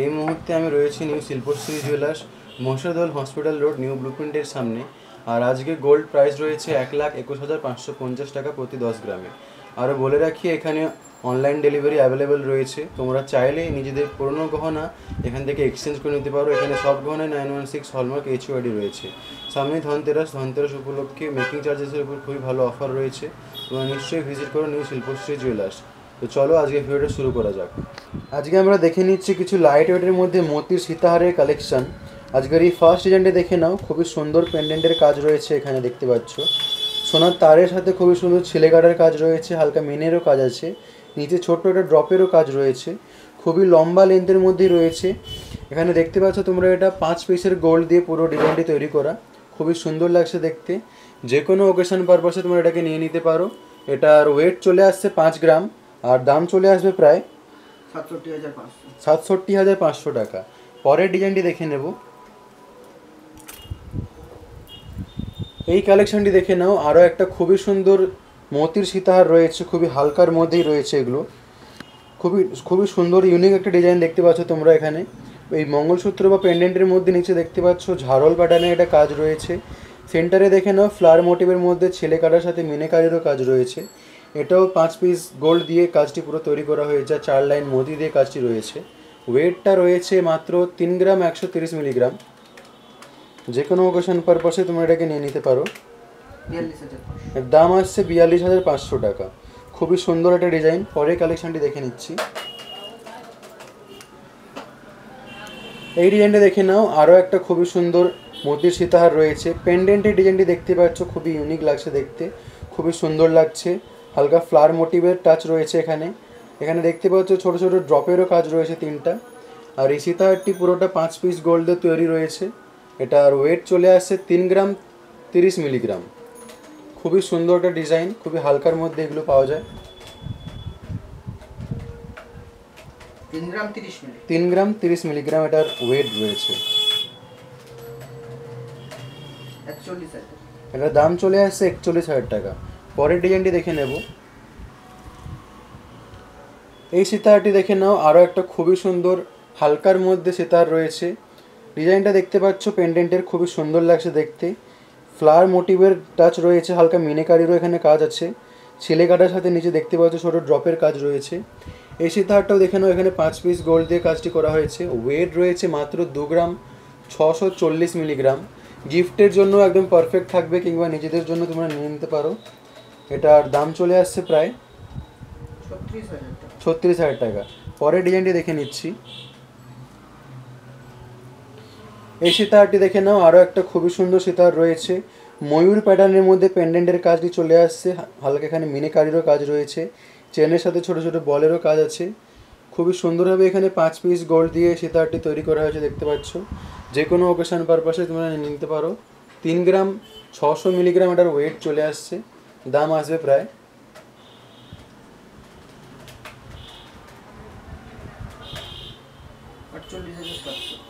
এই মুহূর্তে আমি রয়েছি new Shilpashree jewellers, Mahishadal hospital road, new ব্লুপ্রিন্টের সামনে। আর আজকে গোল্ড প্রাইস রয়েছে 1,21,550 টাকা প্রতি 10 গ্রামে। আরও বলে রাখি, এখানে অনলাইন ডেলিভারি অ্যাভেলেবেল রয়েছে। তোমরা চাইলে নিজেদের পুরনো গহনা এখান থেকে এক্সচেঞ্জ করে নিতে পারো। এখানে সব গহনায় 916 হলমার্ক HUID রয়েছে। সামনে ধনতেরাস উপলক্ষে মেকিং চার্জেসের উপর খুবই ভালো অফার রয়েছে। তোমরা নিশ্চয়ই ভিজিট করো নিউ শিল্পশ্রী জুয়েলার্স। তো চলো আজকে ভিডিওটা শুরু করা যাক। আজকে আমরা দেখে নিচ্ছি কিছু লাইট ওয়েটের মধ্যে মোতির সীতাহারের কালেকশন। আজকের এই ফার্স্ট ডিজাইনটা দেখে নাও, খুবই সুন্দর পেন্ডেন্টের কাজ রয়েছে। এখানে দেখতে পাচ্ছ সোনার তারের সাথে খুবই সুন্দর ছিলে কাটার কাজ রয়েছে, হালকা মিনেরও কাজ আছে, নিচে ছোট্ট একটা ড্রপেরও কাজ রয়েছে, খুবই লম্বা লেন্থের মধ্যেই রয়েছে। এখানে দেখতে পাচ্ছ তোমরা, এটা 5 পিসের গোল্ড দিয়ে পুরো ডিজাইনটি তৈরি করা, খুবই সুন্দর লাগছে দেখতে। যে কোনো ওকেশন পারপাসে তোমরা এটাকে নিয়ে নিতে পারো। এটার ওয়েট চলে আসছে 5 গ্রাম আর দাম চলে আসবে প্রায় 67,500 টাকা। পরের ডিজাইনটি দেখে নেব। এই কালেকশনটি দেখে নাও, আরও একটা খুবই সুন্দর মোতির সীতাহার রয়েছে, খুবই হালকার মধ্যেই রয়েছে। এগুলো খুবই সুন্দর ইউনিক একটা ডিজাইন দেখতে পাচ্ছ তোমরা। এখানে এই মঙ্গলসূত্র বা পেন্ডেন্টের মধ্যে নিচে দেখতে পাচ্ছ ঝাড়ল প্যাটার্নের একটা কাজ রয়েছে। সেন্টারে দেখে নাও ফ্লাওয়ার মোটিভের মধ্যে ছেলে কাটার সাথে মিনে কাজেরও কাজ রয়েছে। এটাও 5 পিস গোল্ড দিয়ে কাজটি পুরো তৈরি করা হয়েছে, 4 লাইন মোতি দিয়ে কাজটি রয়েছে। ওয়েটটা রয়েছে মাত্র 3 গ্রাম 130 মিলিগ্রাম। যে কোনো ওকেশন পারপাসে তোমরা এটাকে নিয়ে নিতে পারো। এর দাম আসছে 42,500 টাকা। খুবই সুন্দর একটা ডিজাইন। পরের কালেকশনটি দেখে নিচ্ছি। এই ডিজাইনটা দেখে নাও, আরও একটা খুবই সুন্দর মোতির সীতাহার রয়েছে। পেন্ডেন্টের ডিজাইনটি দেখতে পাচ্ছ, খুবই ইউনিক লাগছে দেখতে, খুবই সুন্দর লাগছে। হালকা ফ্লাওয়ার মোটিভের টাচ রয়েছে এখানে। এখানে দেখতে পাচ্ছ ছোটো ছোটো ড্রপেরও কাজ রয়েছে 3টা। আর এই সীতাহারটি পুরোটা 5 পিস গোল্ডে তৈরি রয়েছে। এটার ওয়েট চলে আসছে 3 গ্রাম 30 মিলিগ্রাম। খুবই সুন্দর একটা ডিজাইন, খুবই হালকার মধ্যে এগুলো পাওয়া যায়। 3 গ্রাম 30 মিলিগ্রাম এটার ওয়েট রয়েছে। এটার দাম চলে আসছে 41,000 টাকা। পরের ডিজাইনটি দেখে নেব। এই সীতাহারটি দেখে নাও, আরও একটা খুবই সুন্দর হালকার মধ্যে সীতাহার রয়েছে। ডিজাইনটা দেখতে পাচ্ছ পেন্ডেন্টের, খুবই সুন্দর লাগছে দেখতে। ফ্লাওয়ার মোটিভের টাচ রয়েছে, হালকা মিনেকারিরও এখানে কাজ আছে। ছিলে কাটার সাথে নিচে দেখতে পাচ্ছ ছোটো ড্রপের কাজ রয়েছে। এই সীতাহারটাও দেখে নাও, এখানে 5 পিস গোল্ড দিয়ে কাজটি করা হয়েছে। ওয়েট রয়েছে মাত্র 2 গ্রাম 640 মিলিগ্রাম। গিফটের জন্য একদম পারফেক্ট থাকবে, কিংবা নিজেদের জন্য তোমরা নিয়ে নিতে পারো। এটার দাম চলে আসছে প্রায় 36,000 টাকা। পরের ডিজাইনটি দেখে নিচ্ছি। এই সীতাহারটি দেখে নাও, আরও একটা খুবই সুন্দর সীতাহার রয়েছে। ময়ূর প্যাটার্নের মধ্যে পেন্ডেন্টের কাজটি চলে আসছে, হালকা এখানে মিনেকারিরও কাজ রয়েছে, চেনের সাথে ছোটো ছোটো বলেরও কাজ আছে। খুবই সুন্দরভাবে এখানে 5 পিস গোল্ড দিয়ে সীতাহারটি তৈরি করা হয়েছে দেখতে পাচ্ছ। যে কোনো ওকেশন পারপাসে তোমরা নিতে পারো। 3 গ্রাম 600 মিলিগ্রাম এটার ওয়েট চলে আসছে। দাম আসবে প্রায়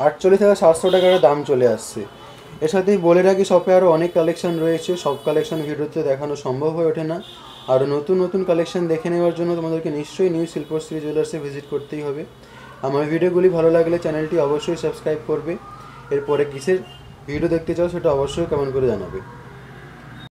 48,700 টাকার দাম চলে আসছে। এর সাথেই বলে রাখি, শপে আরও অনেক কালেকশন রয়েছে। সব কালেকশন ভিডিওতে দেখানো সম্ভব হয়ে ওঠে না। আরও নতুন নতুন কালেকশন দেখে নেওয়ার জন্য তোমাদেরকে নিশ্চয়ই নিউ শিল্পশ্রী জুয়েলার্সে ভিজিট করতেই হবে। আমার ভিডিওগুলি ভালো লাগলে চ্যানেলটি অবশ্যই সাবস্ক্রাইব করবে। এরপরে কিসের ভিডিও দেখতে চাও সেটা অবশ্যই কমেন্ট করে জানাবে।